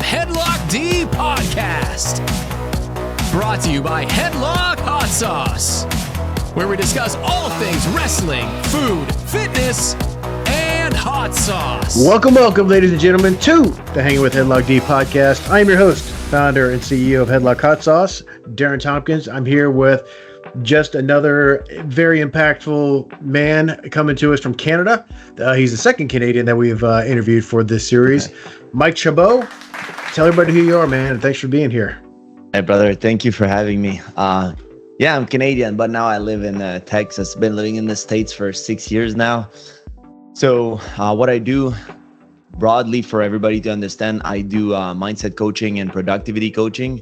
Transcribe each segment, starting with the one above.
with Headlock D Podcast. Brought to you by Headlock Hot Sauce, where we discuss all things wrestling, food, fitness, and hot sauce. Welcome, ladies and gentlemen, to the Hanging with Headlock D Podcast. I am your host, founder and CEO of Headlock Hot Sauce, Darren Tompkins. I'm here with just another very impactful man coming to us from Canada. He's the second Canadian that we've interviewed for this series. Mike Chabot, tell everybody who you are, man, and thanks for being here. Hey, brother. Thank you for having me. Yeah, I'm Canadian, but now I live in Texas. Been living in the States for 6 years now. So what I do broadly for everybody to understand, I do mindset coaching and productivity coaching.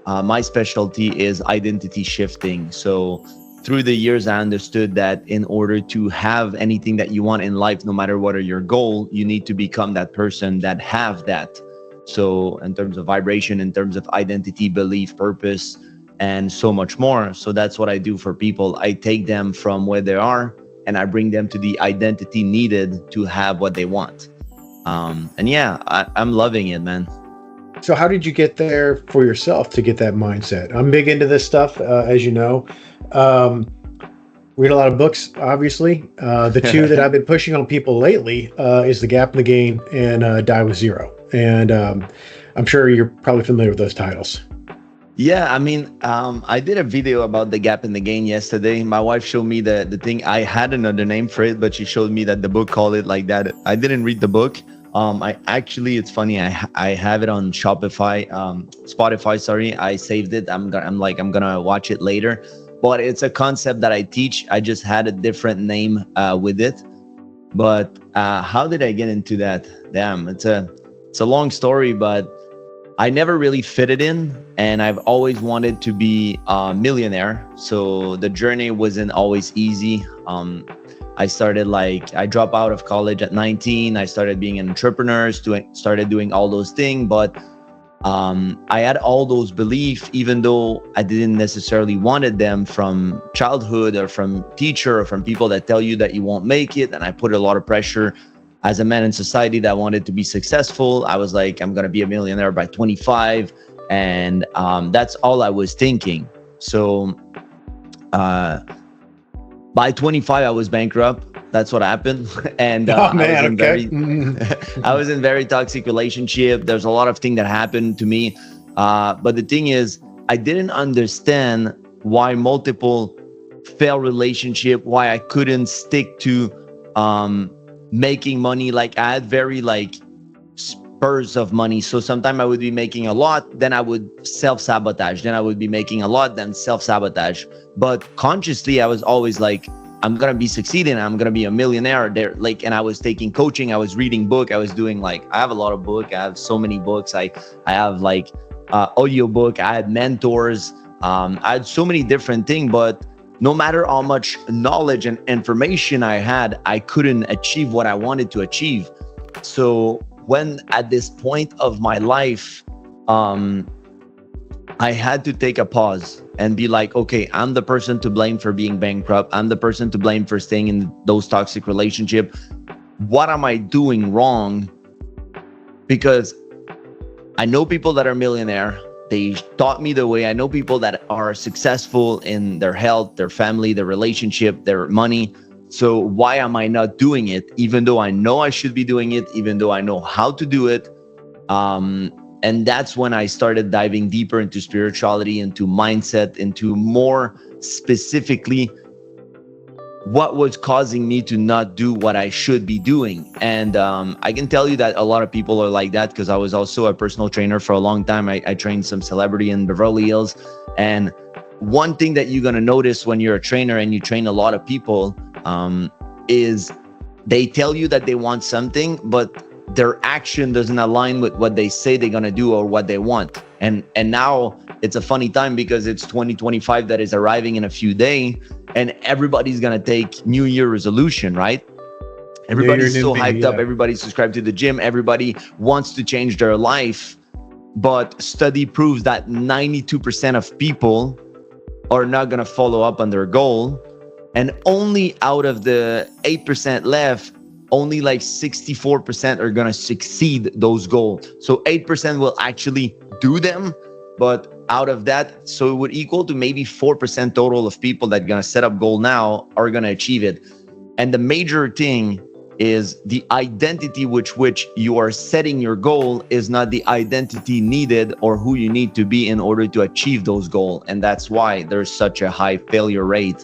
My specialty is identity shifting. So through the years, I understood that in order to have anything that you want in life, no matter what are your goal, you need to become that person that have that. So in terms of vibration, in terms of identity, belief, purpose, and so much more. So that's what I do for people. I take them from where they are and I bring them to the identity needed to have what they want. And yeah, I'm loving it, man. So how did you get there for yourself to get that mindset? I'm big into this stuff, as you know. Read a lot of books, obviously. The two that I've been pushing on people lately is The Gap in the Gain and Die With Zero. And I'm sure you're probably familiar with those titles. Yeah, I mean, I did a video about The Gap in the Gain yesterday. My wife showed me the thing. I had another name for it, but she showed me that the book called it like that. I didn't read the book. It's funny. I have it on Spotify. Sorry, I saved it. I'm gonna watch it later. But it's a concept that I teach. I just had a different name with it. But how did I get into that? Damn, it's a long story, but I never really fitted in, and I've always wanted to be a millionaire. So the journey wasn't always easy. I dropped out of college at 19. I started being an entrepreneur, started doing all those things. But I had all those beliefs, even though I didn't necessarily wanted them from childhood or from teacher or from people that tell you that you won't make it. And I put a lot of pressure as a man in society that wanted to be successful. I was like, I'm going to be a millionaire by 25. And that's all I was thinking. So by 25, I was bankrupt. That's what happened. And I was in very toxic relationship. There's a lot of things that happened to me. But the thing is, I didn't understand why multiple failed relationship, why I couldn't stick to making money. Like I had very spurs of money. So sometimes I would be making a lot, then I would self-sabotage. Then I would be making a lot, then self-sabotage. But consciously, I was always like, I'm going to be succeeding. I'm going to be a millionaire there. And I was taking coaching. I was reading book. I was doing I have a lot of book. I have so many books. I have audio book. I had mentors. I had so many different things, but no matter how much knowledge and information I had, I couldn't achieve what I wanted to achieve. So when at this point of my life, I had to take a pause and be like, okay, I'm the person to blame for being bankrupt. I'm the person to blame for staying in those toxic relationships. What am I doing wrong? Because I know people that are millionaire. They taught me the way. I know people that are successful in their health, their family, their relationship, their money. So why am I not doing it? Even though I know I should be doing it, even though I know how to do it. And that's when I started diving deeper into spirituality, into mindset, into more specifically what was causing me to not do what I should be doing. And I can tell you that a lot of people are like that because I was also a personal trainer for a long time. I trained some celebrity in Beverly Hills. And one thing that you're going to notice when you're a trainer and you train a lot of people is they tell you that they want something, but their action doesn't align with what they say they're going to do or what they want. And now it's a funny time because it's 2025 that is arriving in a few days and everybody's going to take New Year resolution, right? Everybody's so hyped up. Everybody's subscribed to the gym. Everybody wants to change their life. But study proves that 92% of people are not going to follow up on their goal. And only out of the 8% left, only like 64% are going to succeed those goals. So 8% will actually do them. But out of that, so it would equal to maybe 4% total of people that are going to set up goal now are going to achieve it. And the major thing is the identity which you are setting your goal is not the identity needed or who you need to be in order to achieve those goals. And that's why there's such a high failure rate.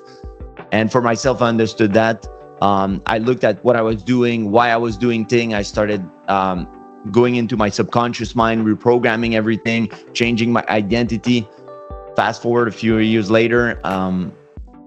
And for myself, I understood that. I looked at what I was doing, why I was doing things. I started going into my subconscious mind, reprogramming everything, changing my identity. Fast forward a few years later,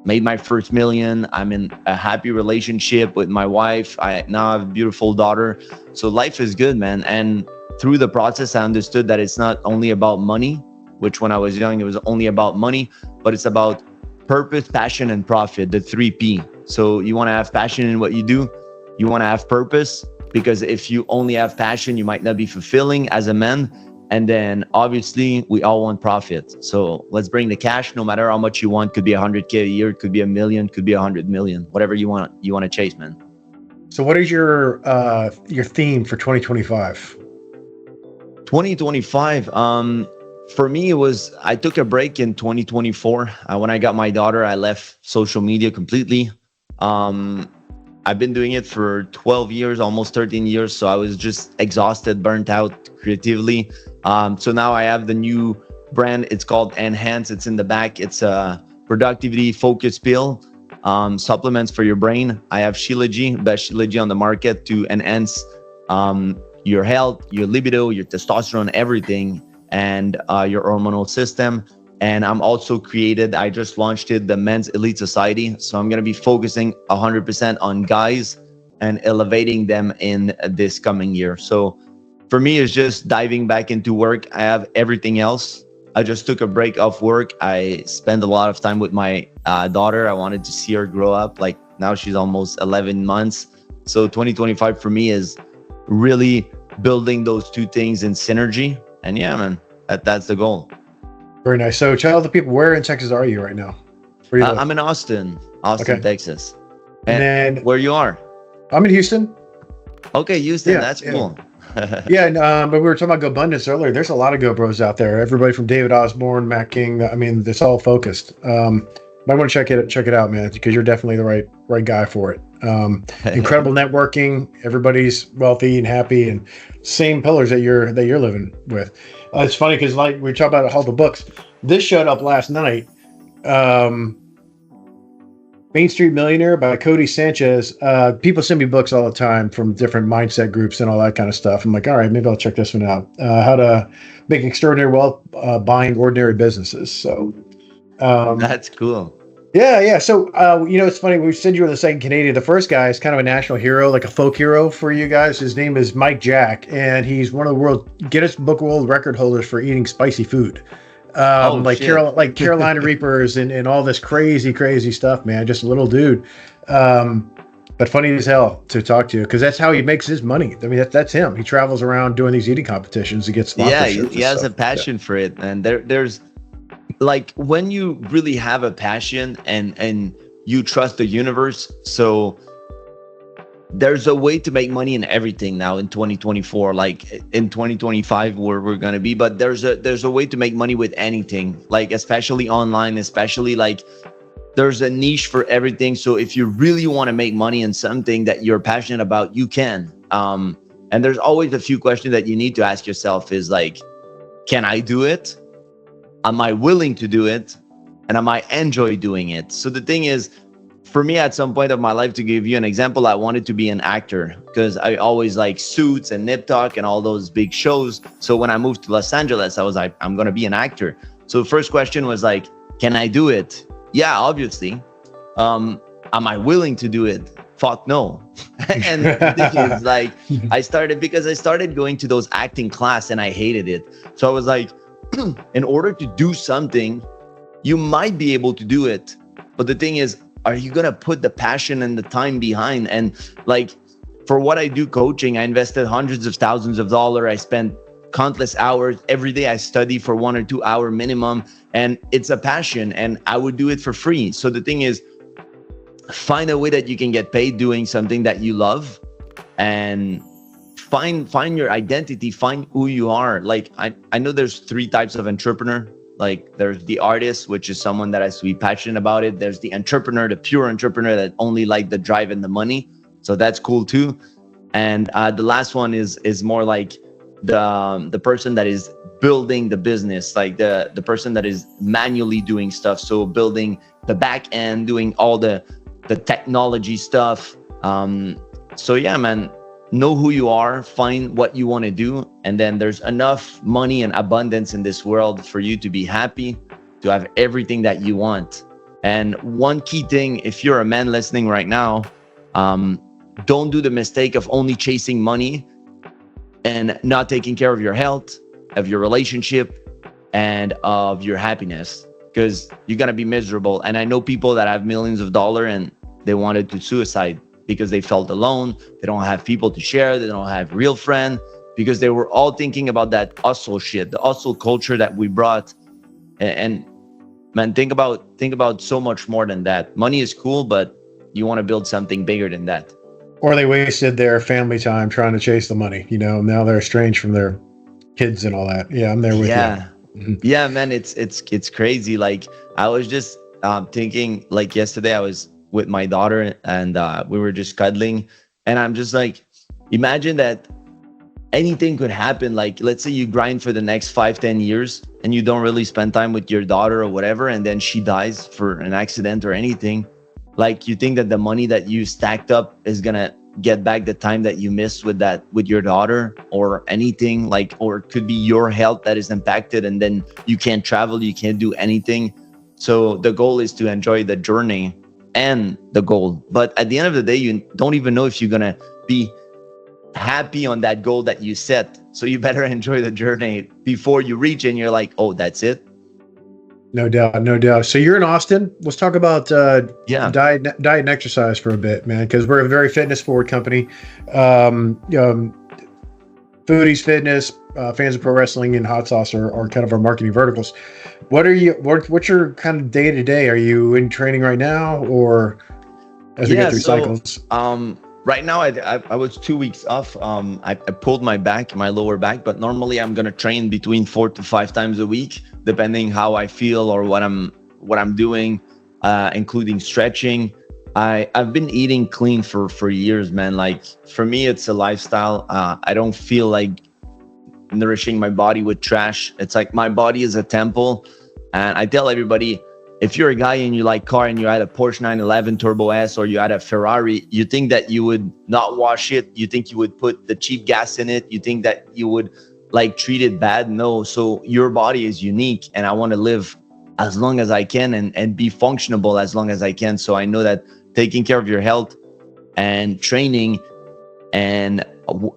made my first million. I'm in a happy relationship with my wife. I now have a beautiful daughter. So life is good, man. And through the process, I understood that it's not only about money, which when I was young, it was only about money, but it's about purpose, passion, and profit, the 3P. So you want to have passion in what you do. You want to have purpose, because if you only have passion, you might not be fulfilling as a man. And then obviously we all want profit. So let's bring the cash, no matter how much you want. Could be 100K a year, could be $1 million, could be 100 million, whatever you want to chase, man. So what is your theme for 2025? 2025, for me, it was, I took a break in 2024. When I got my daughter, I left social media completely. I've been doing it for 12 years, almost 13 years. So I was just exhausted, burnt out creatively. So now I have the new brand. It's called Enhance. It's in the back. It's a productivity focus pill, supplements for your brain. I have Shilajit, best Shilajit on the market to enhance your health, your libido, your testosterone, everything, and your hormonal system. And I'm also I just launched it, the Men's Elite Society. So I'm going to be focusing 100% on guys and elevating them in this coming year. So for me, it's just diving back into work. I have everything else. I just took a break off work. I spent a lot of time with my daughter. I wanted to see her grow up. Like now she's almost 11 months. So 2025 for me is really building those two things in synergy. And yeah, man, that's the goal. Very nice. So tell the people, where in Texas are you right now? I'm in Austin, okay. Texas. And then where you are? I'm in Houston. Okay, Houston. Yeah, that's cool. Yeah, but we were talking about GoBundance earlier. There's a lot of GoBros out there. Everybody from David Osborne, Matt King. I mean, it's all focused. Might want to check it out, man, because you're definitely the right guy for it. Incredible networking. Everybody's wealthy and happy, and same pillars that you're living with. It's funny because like we talk about all the books. This showed up last night. Main Street Millionaire by Cody Sanchez. People send me books all the time from different mindset groups and all that kind of stuff. I'm like, all right, maybe I'll check this one out. How to make extraordinary wealth buying ordinary businesses. So that's cool. Yeah. So, it's funny. We said you were the second Canadian. The first guy is kind of a national hero, like a folk hero for you guys. His name is Mike Jack, and he's one of the world Guinness Book of World Record holders for eating spicy food. Carolina Reapers and all this crazy stuff, man. Just a little dude. But funny as hell to talk to, because that's how he makes his money. I mean, that's him. He travels around doing these eating competitions to get sponsorships. Yeah, he has a passion for it. And there's like when you really have a passion and you trust the universe. So there's a way to make money in everything now in 2024, like in 2025 where we're going to be, but there's a way to make money with anything, like especially online, especially like there's a niche for everything. So if you really want to make money in something that you're passionate about, you can. And there's always a few questions that you need to ask yourself is like, can I do it? Am I willing to do it? And am I enjoy doing it? So the thing is, for me, at some point of my life, to give you an example, I wanted to be an actor because I always like Suits and Nip Tuck and all those big shows. So when I moved to Los Angeles, I was like, I'm going to be an actor. So the first question was like, can I do it? Yeah, obviously. Am I willing to do it? Fuck no. And the thing is like, I started going to those acting class and I hated it. So I was like, in order to do something, you might be able to do it. But the thing is, are you going to put the passion and the time behind? And like, for what I do coaching, I invested hundreds of thousands of dollars. I spent countless hours. Every day I study for 1 or 2 hour minimum. And it's a passion and I would do it for free. So the thing is, find a way that you can get paid doing something that you love and find your identity, find who you are. Like I know there's three types of entrepreneur. Like there's the artist, which is someone that has to be passionate about it. There's the entrepreneur, the pure entrepreneur that only like the drive and the money. So that's cool too. And the last one is more like the person that is building the business, like the person that is manually doing stuff. So building the back end, doing all the technology stuff. So yeah, man, know who you are, find what you want to do, and then there's enough money and abundance in this world for you to be happy, to have everything that you want. And one key thing, if you're a man listening right now, don't do the mistake of only chasing money and not taking care of your health, of your relationship, and of your happiness, because you're gonna be miserable. And I know people that have millions of dollars and they wanted to suicide because they felt alone. They don't have people to share. They don't have real friends, because they were all thinking about that hustle shit, the hustle culture that we brought. And man, think about so much more than that. Money is cool, but you want to build something bigger than that. Or they wasted their family time trying to chase the money. You know, now they're estranged from their kids and all that. Yeah, I'm there with you. Mm-hmm. Yeah, man, it's crazy. Like I was just thinking, like yesterday I was with my daughter and we were just cuddling, and I'm just like, imagine that anything could happen. Like let's say you grind for the next 5-10 years and you don't really spend time with your daughter or whatever, and then she dies for an accident or anything. Like you think that the money that you stacked up is gonna get back the time that you missed with your daughter or anything, like, or it could be your health that is impacted and then you can't travel, you can't do anything. So the goal is to enjoy the journey and the goal. But at the end of the day, you don't even know if you're gonna be happy on that goal that you set. So you better enjoy the journey before you reach it and you're like, oh, that's it. No doubt, no doubt. So you're in Austin. Let's talk about diet and exercise for a bit, man, because we're a very fitness forward company. Foodies, fitness, fans of pro wrestling, and hot sauce are kind of our marketing verticals. What's your kind of day to day? Are you in training right now, or as we get through cycles? Right now, I was 2 weeks off. I pulled my lower back, but normally I'm gonna train between 4 to 5 times a week, depending how I feel or what I'm doing, including stretching. I've been eating clean for years, man. Like for me, it's a lifestyle. I don't feel like nourishing my body with trash. It's like my body is a temple, and I tell everybody, if you're a guy and you like car and you had a Porsche 911 Turbo S or you had a Ferrari, you think that you would not wash it? You think you would put the cheap gas in it? You think that you would like treat it bad? No. So your body is unique, and I want to live as long as I can and be functionable as long as I can. So I know that taking care of your health and training and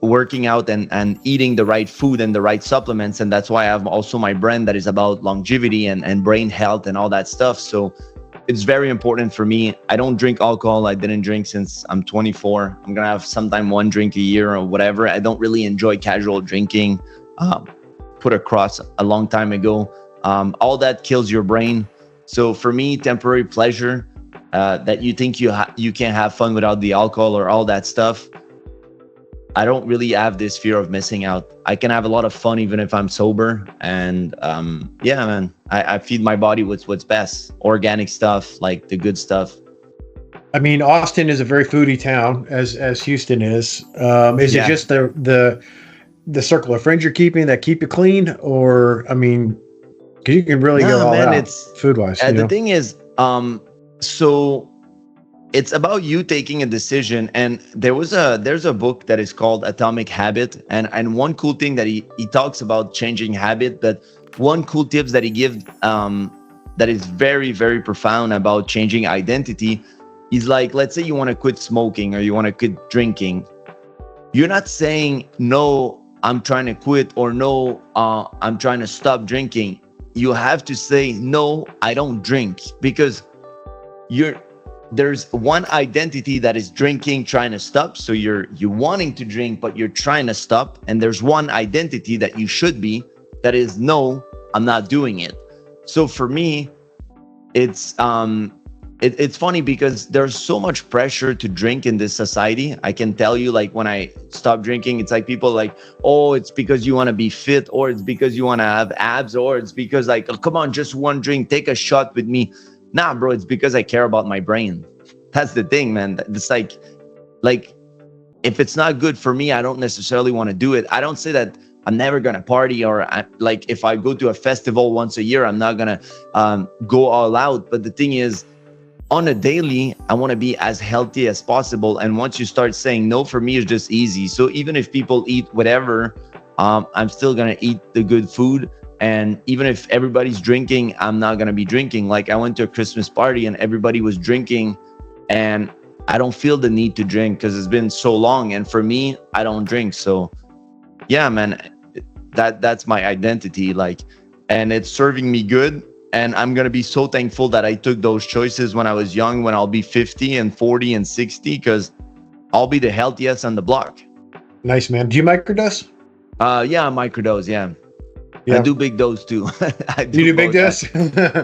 working out and eating the right food and the right supplements. And that's why I have also my brand that is about longevity and brain health and all that stuff. So it's very important for me. I don't drink alcohol. I didn't drink since I'm 24. I'm gonna have sometime one drink a year or whatever. I don't really enjoy casual drinking. Put across a long time ago. All that kills your brain. So for me, temporary pleasure, that you think you can't have fun without the alcohol or all that stuff. I don't really have this fear of missing out. I can have a lot of fun even if I'm sober. And yeah, man, I feed my body with what's best. Organic stuff, like the good stuff. I mean, Austin is a very foodie town, as Houston is. Is it just the circle of friends you're keeping that keep you clean? Or, I mean, because you can really go all out food-wise. The thing is, so it's about you taking a decision. And there's a book that is called Atomic Habit. And one cool thing that he talks about changing habit, but one cool tips that he gives that is very, very profound about changing identity is like, let's say you want to quit smoking or you want to quit drinking. You're not saying, no, I'm trying to quit, or no, I'm trying to stop drinking. You have to say, no, I don't drink, because there's one identity that is drinking, trying to stop. So you're wanting to drink, but you're trying to stop. And there's one identity that you should be, that is, no, I'm not doing it. So for me, it's it's funny because there's so much pressure to drink in this society. I can tell you, like, when I stopped drinking, it's like people like, oh, it's because you want to be fit, or it's because you want to have abs, or it's because like, oh, come on, just one drink, take a shot with me. Nah, bro, it's because I care about my brain. That's the thing, man. It's like if it's not good for me, I don't necessarily want to do it. I don't say that I'm never gonna party, or like if I go to a festival once a year, I'm not gonna go all out. But the thing is, on a daily, I want to be as healthy as possible. And once you start saying no, for me, it's just easy. So even if people eat whatever, I'm still going to eat the good food. And even if everybody's drinking, I'm not going to be drinking. Like, I went to a Christmas party and everybody was drinking, and I don't feel the need to drink because it's been so long. And for me, I don't drink. So yeah, man, that's my identity. Like, and it's serving me good. And I'm going to be so thankful that I took those choices when I was young, when I'll be 50 and 40 and 60, because I'll be the healthiest on the block. Nice, man. Do you microdose? Yeah, microdose. Yeah. I do big dose too. You do big dose?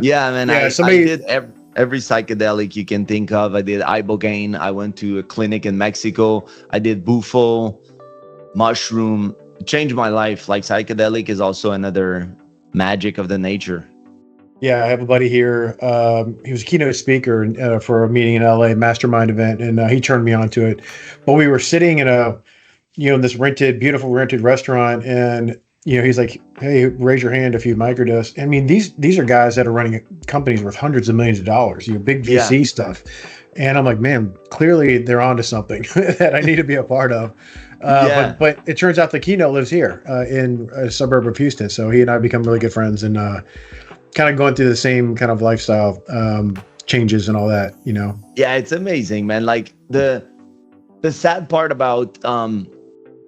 Yeah, man. Yeah, I did every psychedelic you can think of. I did ibogaine. I went to a clinic in Mexico. I did bufo, mushroom. It changed my life. Like, psychedelic is also another magic of the nature. Yeah, I have a buddy here. He was a keynote speaker for a meeting in LA, mastermind event, and he turned me on to it. But we were sitting in in this beautiful rented restaurant, and he's like, "Hey, raise your hand if you microdose." I mean, these are guys that are running companies worth hundreds of millions of dollars, big VC stuff. And I'm like, man, clearly they're onto something that I need to be a part of. But it turns out the keynote lives here in a suburb of Houston, so he and I become really good friends, and kind of going through the same kind of lifestyle changes and all that, Yeah, it's amazing, man. Like, the sad part about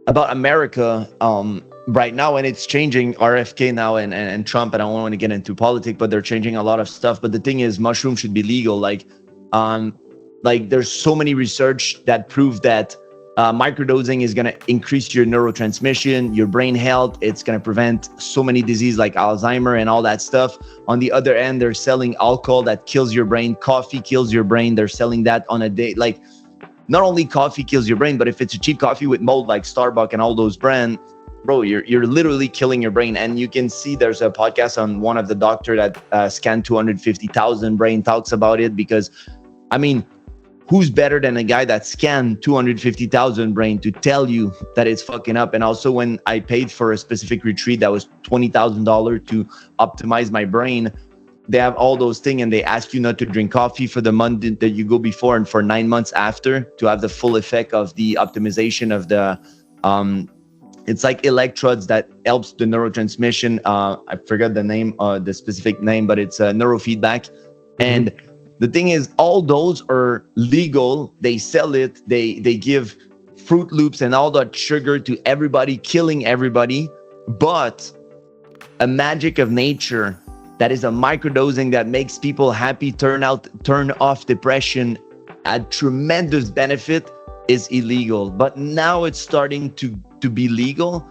America right now, and it's changing, RFK now and Trump, and I don't want to get into politics, but they're changing a lot of stuff. But the thing is, mushroom should be legal. Like there's so many research that prove that microdosing is going to increase your neurotransmission, your brain health. It's going to prevent so many diseases like Alzheimer and all that stuff. On the other end, they're selling alcohol that kills your brain. Coffee kills your brain. They're selling that on a day. Like, not only coffee kills your brain, but if it's a cheap coffee with mold like Starbucks and all those brands, bro, you're literally killing your brain. And you can see there's a podcast on one of the doctor that scanned 250,000 brain, talks about it, because, I mean, who's better than a guy that scanned 250,000 brain to tell you that it's fucking up? And also, when I paid for a specific retreat that was $20,000 to optimize my brain, they have all those things, and they ask you not to drink coffee for the month that you go before and for 9 months after, to have the full effect of the optimization of the it's like electrodes that helps the neurotransmission. I forgot the name, the specific name, but it's neurofeedback. And the thing is, all those are legal. They sell it. They give Fruit Loops and all that sugar to everybody, killing everybody. But a magic of nature that is a microdosing that makes people happy, turn off depression, a tremendous benefit, is illegal. But now it's starting to be legal.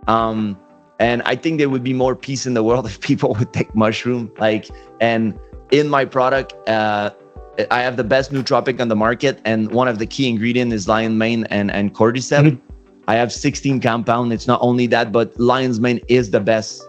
And I think there would be more peace in the world if people would take mushroom. And in my product, I have the best nootropic on the market, and one of the key ingredients is lion's mane and cordyceps. I have 16 compounds. It's not only that, but lion's mane is the best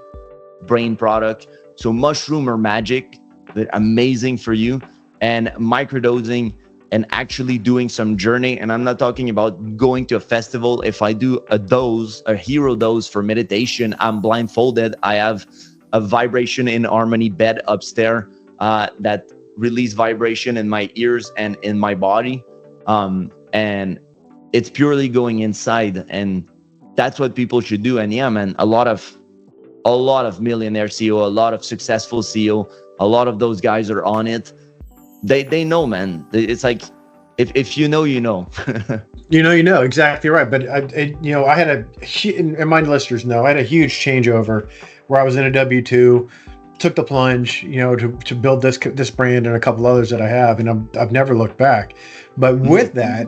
brain product. So mushroom are magic. They're amazing for you. And microdosing and actually doing some journey. And I'm not talking about going to a festival. If I do a hero dose for meditation, I'm blindfolded. I have a vibration in harmony bed upstairs that release vibration in my ears and in my body. And it's purely going inside. And that's what people should do. And yeah, man, a lot of millionaire CEO, a lot of successful CEO, a lot of those guys are on it. They know, man. It's like, if you know, you know. You know, exactly right. But I had and my listeners know, I had a huge changeover where I was in a W-2, took the plunge, to build this brand and a couple others that I have, and I've never looked back. But with that,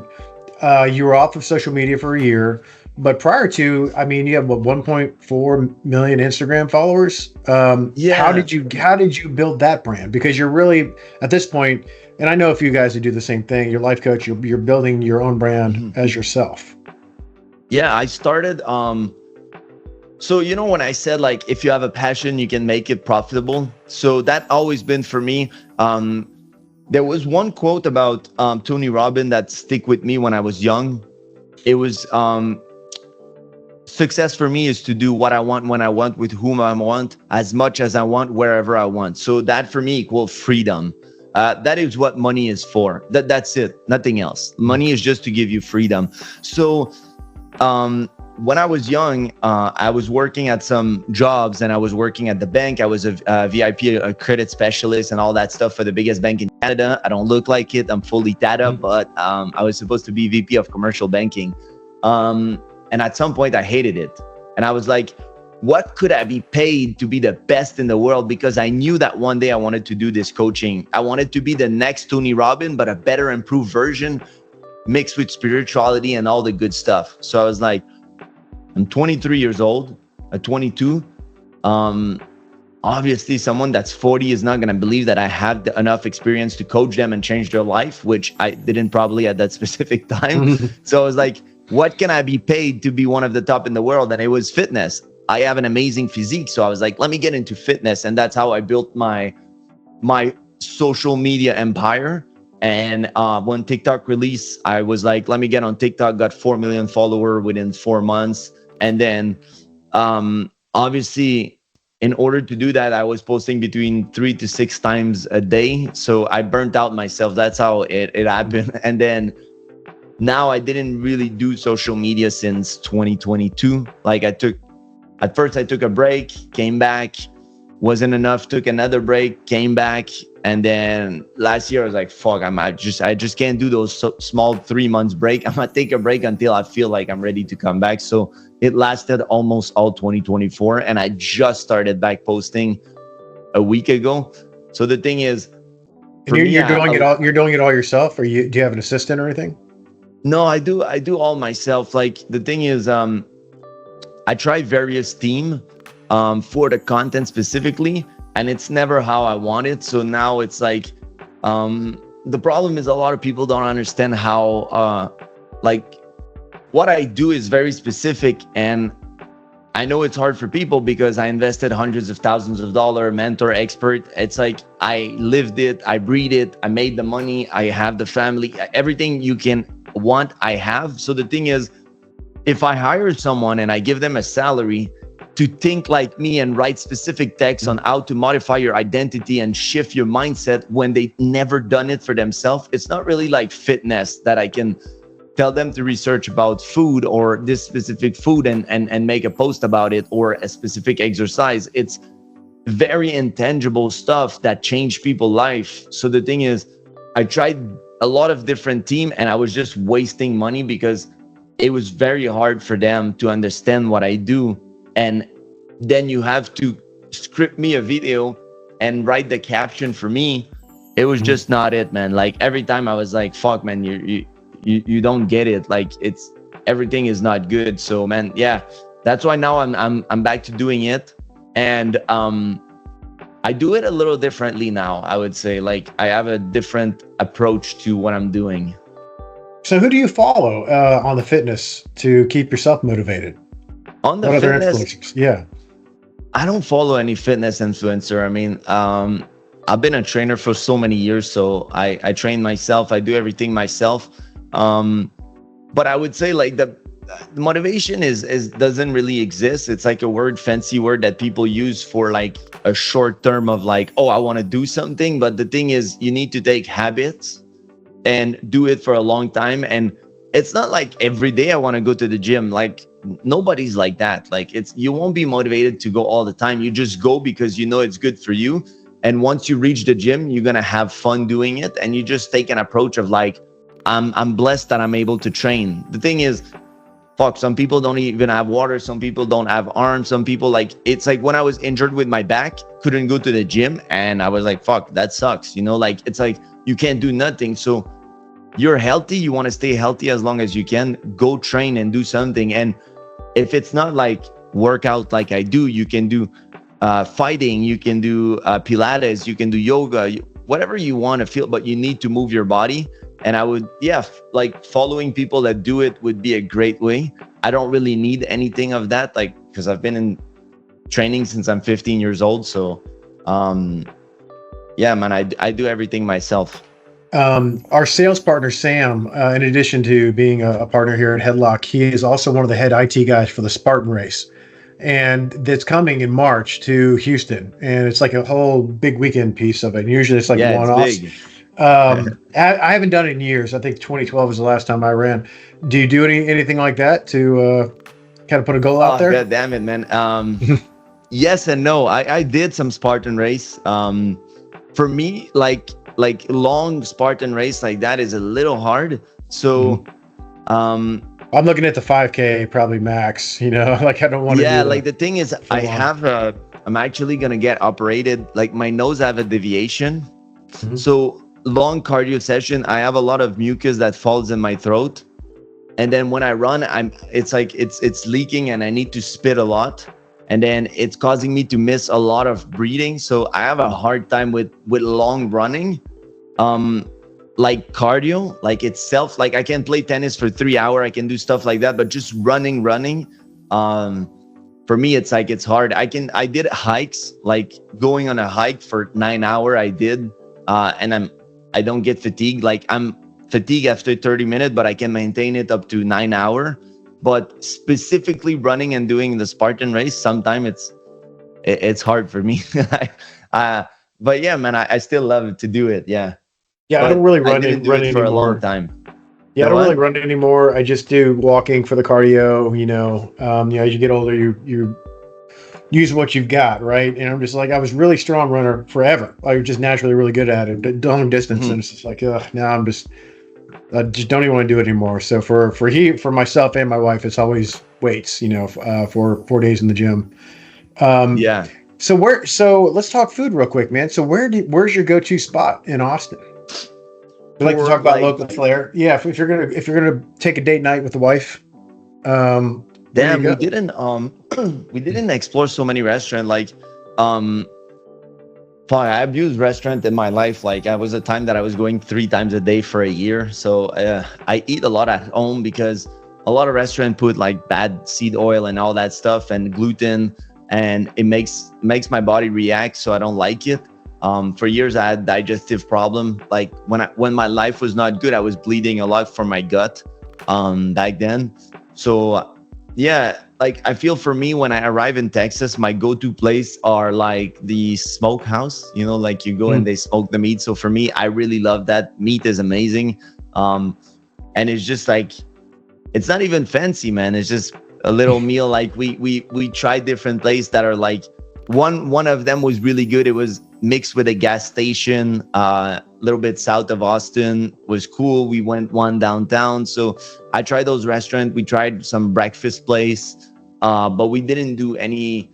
you were off of social media for a year. But prior to, I mean, you have what, 1.4 million Instagram followers. Yeah. How did you build that brand? Because you're really at this point, and I know a few guys who do the same thing. You're life coach. You're building your own brand as yourself. Yeah, I started. So when I said like if you have a passion, you can make it profitable. So that always been for me. There was one quote about Tony Robbins that stick with me when I was young. It was success for me is to do what I want, when I want, with whom I want, as much as I want, wherever I want. So that for me equals freedom. That is what money is for. That's it, nothing else. Money is just to give you freedom. So when I was young, I was working at some jobs, and I was working at the bank. I was a VIP, a credit specialist, and all that stuff for the biggest bank in Canada. I don't look like it. I'm fully tatted up, but I was supposed to be VP of commercial banking. And at some point I hated it. And I was like, what could I be paid to be the best in the world? Because I knew that one day I wanted to do this coaching. I wanted to be the next Tony Robbins, but a better, improved version mixed with spirituality and all the good stuff. So I was like, I'm 23 years old, at 22. Obviously someone that's 40 is not going to believe that I have enough experience to coach them and change their life, which I didn't probably at that specific time. So I was like, what can I be paid to be one of the top in the world? And it was fitness. I have an amazing physique. So I was like, let me get into fitness. And that's how I built my social media empire. And when TikTok released, I was like, let me get on TikTok, got 4 million followers within 4 months. And then obviously, in order to do that, I was posting between 3 to 6 times a day. So I burnt out myself. That's how it happened. And then now I didn't really do social media since 2022. Like at first I took a break, came back, wasn't enough, took another break, came back. And then last year I was like, fuck, I just can't do those small 3 months break. I'm gonna take a break until I feel like I'm ready to come back. So it lasted almost all 2024. And I just started back posting a week ago. So the thing is, you're doing it all yourself, or do you have an assistant or anything? No, I do all myself. Like the thing is, I try various team for the content specifically, and it's never how I want it. So now it's like, the problem is a lot of people don't understand how, like what I do is very specific. And I know it's hard for people because I invested hundreds of thousands of dollars, mentor, expert. It's like, I lived it, I breathed it, I made the money, I have the family, everything you can want, I have. So the thing is, if I hire someone and I give them a salary to think like me and write specific text on how to modify your identity and shift your mindset when they never done it for themselves, it's not really like fitness that I can tell them to research about food or this specific food and make a post about it, or a specific exercise. It's very intangible stuff that change people's life. So the thing is, I tried a lot of different team and I was just wasting money because it was very hard for them to understand what I do. And then you have to script me a video and write the caption for me. It was just not it, man. Like every time I was like, fuck, man, you don't get it. Like it's, everything is not good. So man, yeah, that's why now I'm back to doing it. And I do it a little differently now, I would say. Like I have a different approach to what I'm doing. So who do you follow on the fitness to keep yourself motivated? On the what fitness, other influencers? Yeah. I don't follow any fitness influencer. I mean, I've been a trainer for so many years, so I train myself. I do everything myself. But I would say like the motivation is doesn't really exist. It's like a fancy word that people use for like a short term of like, oh, I want to do something. But the thing is, you need to take habits and do it for a long time. And it's not like every day I want to go to the gym. Like nobody's like that. Like you won't be motivated to go all the time. You just go because you know it's good for you. And once you reach the gym, you're gonna have fun doing it. And you just take an approach of like, I'm blessed that I'm able to train. The thing is, fuck, some people don't even have water. Some people don't have arms. Some people like, it's like when I was injured with my back, couldn't go to the gym. And I was like, fuck, that sucks. You know, like, it's like, you can't do nothing. So you're healthy, you want to stay healthy as long as you can, go train and do something. And if it's not like workout like I do, you can do fighting, you can do Pilates, you can do yoga, whatever you want to feel, but you need to move your body. And I would, like following people that do it would be a great way. I don't really need anything of that, like, because I've been in training since I'm 15 years old. So, yeah, man, I do everything myself. Our sales partner, Sam, in addition to being a partner here at Headlock, he is also one of the head IT guys for the Spartan race. And that's coming in March to Houston. And it's like a whole big weekend piece of it. And usually it's like one-offs. I haven't done it in years. I think 2012 was the last time I ran. Do you do anything like that to kind of put a goal out there? God damn it, man. Yes and no. I did some Spartan race. For me, like long Spartan race like that is a little hard. So, I'm looking at the 5K probably max, like I don't want to. Yeah, like the thing is, I'm actually going to get operated. Like my nose have a deviation. So long cardio session, I have a lot of mucus that falls in my throat. And then when I run, it's like it's leaking and I need to spit a lot. And then it's causing me to miss a lot of breathing. So I have a hard time with long running. Like cardio, like itself, like I can play tennis for 3 hours, I can do stuff like that, but just running, for me, it's like, it's hard. I did hikes, like going on a hike for 9 hours, I did, and I don't get fatigued. Like I'm fatigued after 30 minutes, but I can maintain it up to 9 hours. But specifically running and doing the Spartan race, sometimes it's hard for me. But yeah, man, I still love to do it. Yeah. Yeah, I don't really run it for anymore. A long time. Yeah, I don't really run anymore. I just do walking for the cardio. As you get older, you use what you've got, right? And I'm just like, I was really strong runner forever. I was just naturally really good at it, long distance, and it's just like, now I just don't even want to do it anymore. So for myself and my wife, it's always weights. For 4 days in the gym. Yeah. So let's talk food real quick, man. So where's your go-to spot in Austin? We like to talk about local flair. Yeah, if you're gonna take a date night with the wife. Damn, we didn't explore so many restaurants. Like, I've used restaurant in my life. Like, I was a time that I was going 3 times a day for a year. So I eat a lot at home because a lot of restaurants put like bad seed oil and all that stuff and gluten, and it makes my body react. So I don't like it. For years I had digestive problem. Like when my life was not good, I was bleeding a lot from my gut back then. So yeah, like I feel for me, when I arrive in Texas, my go-to place are like the smokehouse, like you go and they smoke the meat. So for me, I really love that. Meat is amazing. And it's just like, it's not even fancy, man. It's just a little meal. Like we tried different places that are like, one of them was really good. It was mixed with a gas station, a little bit south of Austin, was cool. We went one downtown. So I tried those restaurants. We tried some breakfast place, but we didn't do any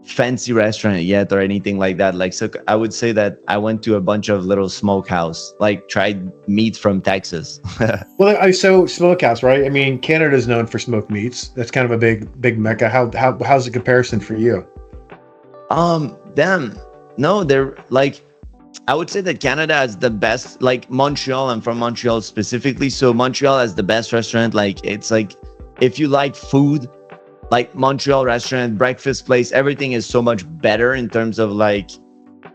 fancy restaurant yet or anything like that. Like, so I would say that I went to a bunch of little smokehouse, like tried meat from Texas. Well, so smokehouse, right? I mean, Canada's known for smoked meats. That's kind of a big mecca. How's the comparison for you? No, they're like, I would say that Canada has the best, like Montreal. I'm from Montreal specifically. So Montreal has the best restaurant. Like, it's like, if you like food, like Montreal restaurant, breakfast place, everything is so much better in terms of like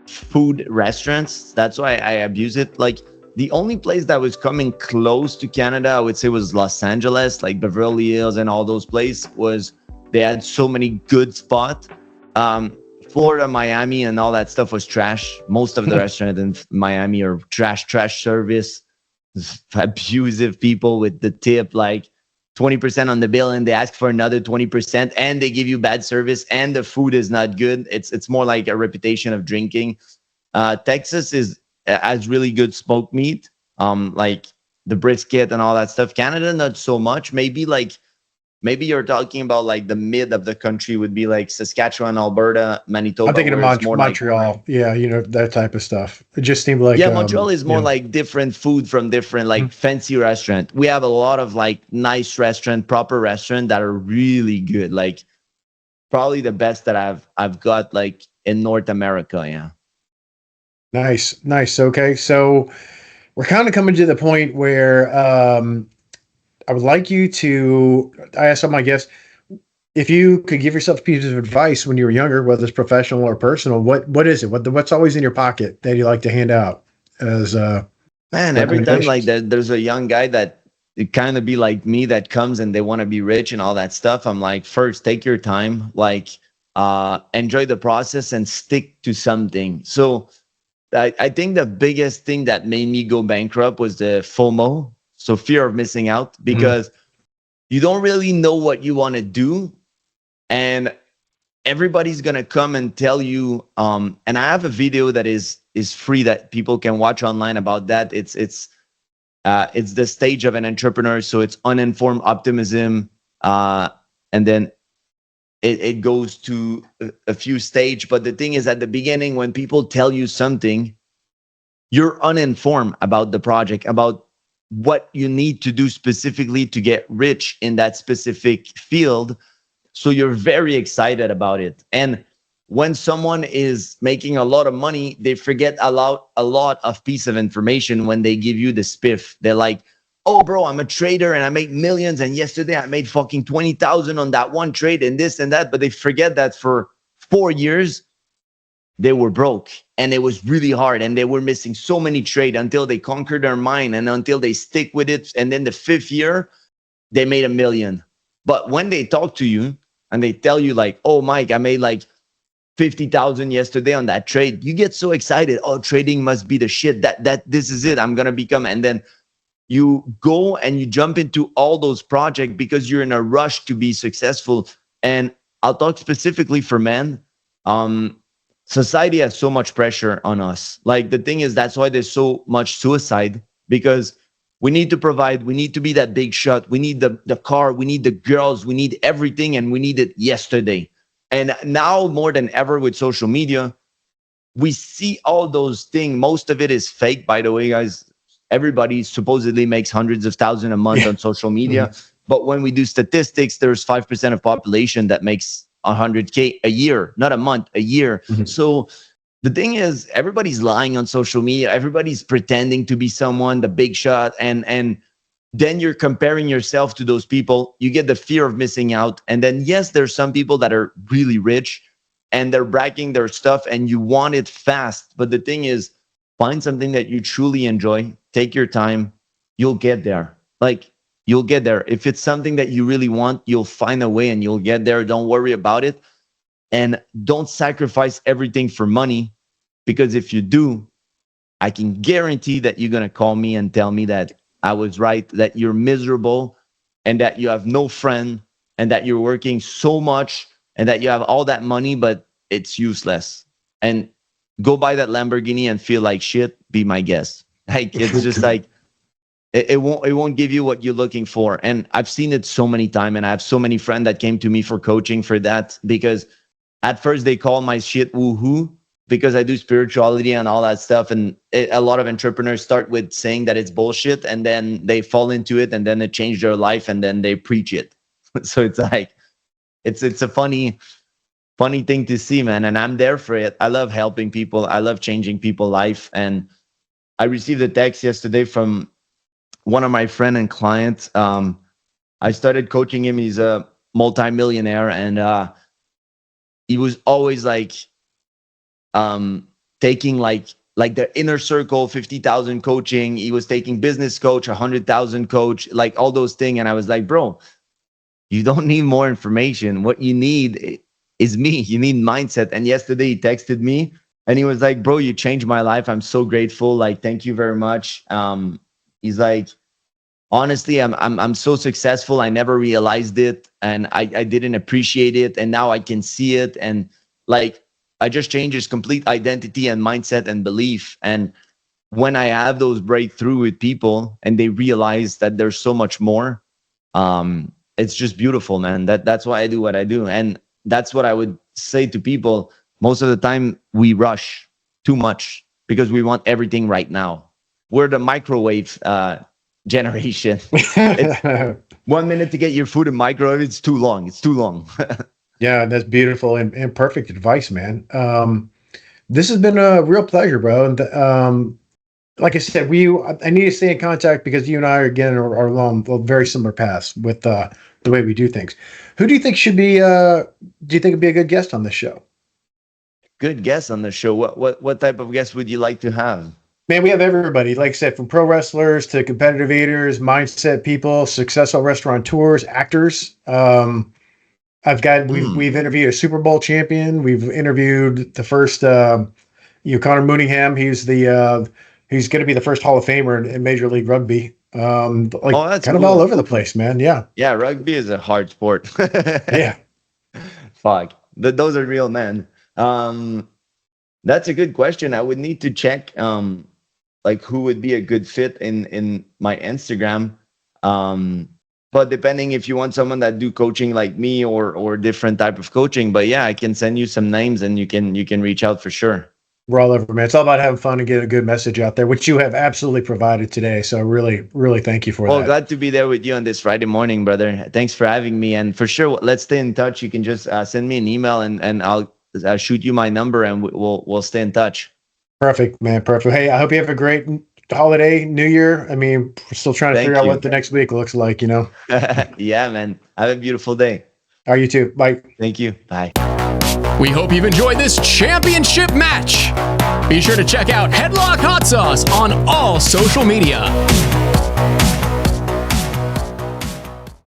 food restaurants. That's why I abuse it. Like, the only place that was coming close to Canada, I would say, was Los Angeles, like Beverly Hills and all those places. They had so many good spots. Florida, Miami, and all that stuff was trash. Most of the restaurants in Miami are trash service, abusive people with the tip, like 20% on the bill, and they ask for another 20%, and they give you bad service, and the food is not good. It's more like a reputation of drinking. Texas has really good smoked meat, like the brisket and all that stuff. Canada, not so much. Maybe like maybe you're talking about like the mid of the country would be like Saskatchewan, Alberta, Manitoba. I'm thinking of where it's more Montreal. like, Yeah, that type of stuff. It just seemed like, yeah, Montreal is more yeah. like different food from different like fancy restaurant. We have a lot of like nice restaurant, proper restaurant that are really good. Like probably the best that I've got like in North America. Yeah. Nice, nice. Okay, so we're kind of coming to the point where I would like you to. I asked all my guests if you could give yourself a piece of advice when you were younger, whether it's professional or personal. What is it? What's always in your pocket that you like to hand out as Man, every time like there's a young guy that it kind of be like me that comes and they want to be rich and all that stuff. I'm like, first, take your time, like enjoy the process and stick to something. So I think the biggest thing that made me go bankrupt was the FOMO, so fear of missing out, because you don't really know what you want to do, and everybody's gonna come and tell you. And I have a video that is free that people can watch online about that. It's the stage of an entrepreneur, so it's uninformed optimism, and then it goes to a few stage. But the thing is, at the beginning, when people tell you something, you're uninformed about the project, about what you need to do specifically to get rich in that specific field. So you're very excited about it. And when someone is making a lot of money, they forget a lot of piece of information when they give you the spiff. They're like, oh, bro, I'm a trader and I make millions. And yesterday I made fucking 20,000 on that one trade and this and that. But they forget that for 4 years, they were broke and it was really hard. And they were missing so many trades until they conquered their mind and until they stick with it. And then the 5th year, they made $1 million. But when they talk to you and they tell you like, oh, Mike, I made like 50,000 yesterday on that trade, you get so excited. Oh, trading must be the shit. That this is it. I'm going to become. And then you go and you jump into all those projects because you're in a rush to be successful. And I'll talk specifically for men. Society has so much pressure on us. Like the thing is, that's why there's so much suicide, because we need to provide, we need to be that big shot. We need the car, we need the girls, we need everything, and we need it yesterday. And now more than ever with social media, we see all those things. Most of it is fake, by the way, guys. Everybody supposedly makes hundreds of thousands a month on social media. But when we do statistics, there's 5% of population that makes 100K a year, not a month, a year. So the thing is, everybody's lying on social media. Everybody's pretending to be someone, the big shot. And then you're comparing yourself to those people. You get the fear of missing out. And then, yes, there's some people that are really rich and they're bragging their stuff and you want it fast. But the thing is, find something that you truly enjoy. Take your time. You'll get there. Like, you'll get there. If it's something that you really want, you'll find a way and you'll get there. Don't worry about it. And don't sacrifice everything for money, because if you do, I can guarantee that you're going to call me and tell me that I was right, that you're miserable and that you have no friend and that you're working so much and that you have all that money, but it's useless. And go buy that Lamborghini and feel like shit, be my guest. Like, it's just like, it won't give you what you're looking for. And I've seen it so many times, and I have so many friends that came to me for coaching for that, because at first they call my shit woohoo because I do spirituality and all that stuff. And a lot of entrepreneurs start with saying that it's bullshit, and then they fall into it, and then they change their life, and then they preach it. So it's like, it's a funny thing to see, man. And I'm there for it. I love helping people. I love changing people's life. And I received a text yesterday from one of my friend and clients. I started coaching him. He's a multi-millionaire, and he was always like taking like the inner circle 50,000 coaching. He was taking business coach, 100,000 coach, like all those things. And I was like, bro, you don't need more information. What you need is me. You need mindset. And yesterday he texted me and he was like, bro, you changed my life. I'm so grateful. Like, thank you very much. He's like, honestly, I'm so successful. I never realized it, and I didn't appreciate it, and now I can see it. And like, I just changed his complete identity and mindset and belief. And when I have those breakthrough with people and they realize that there's so much more, it's just beautiful, man. That's why I do what I do. And that's what I would say to people. Most of the time we rush too much because we want everything right now. We're the microwave generation. It's 1 minute to get your food in microwave. It's too long. It's too long. Yeah, that's beautiful and perfect advice, man. This has been a real pleasure, bro. And like I said, I need to stay in contact because you and I are along very similar paths with the way we do things. Who do you think should be? Do you think would be a good guest on this show? Good guest on the show. What type of guest would you like to have? Man, we have everybody. Like I said, from pro wrestlers to competitive eaters, mindset people, successful restaurateurs, actors. We've interviewed a Super Bowl champion. We've interviewed the first, Connor Mooneyham. He's going to be the first Hall of Famer in Major League Rugby. That's kind of all over the place, man. Yeah. Yeah. Rugby is a hard sport. Yeah. Fuck. Those are real men. That's a good question. I would need to check, who would be a good fit in my Instagram. But depending if you want someone that do coaching like me or different type of coaching, but yeah, I can send you some names and you can reach out for sure. We're all over, man. It's all about having fun and getting a good message out there, which you have absolutely provided today. So really, really thank you for that. Well, glad to be there with you on this Friday morning, brother. Thanks for having me. And for sure, let's stay in touch. You can just send me an email and I'll shoot you my number and we'll stay in touch. Perfect, man. Perfect. Hey, I hope you have a great holiday, New Year. I mean, we're still trying to figure out what the next week looks like, Yeah, man. Have a beautiful day. All right, you too. Bye. Thank you. Bye. We hope you've enjoyed this championship match. Be sure to check out Headlock Hot Sauce on all social media.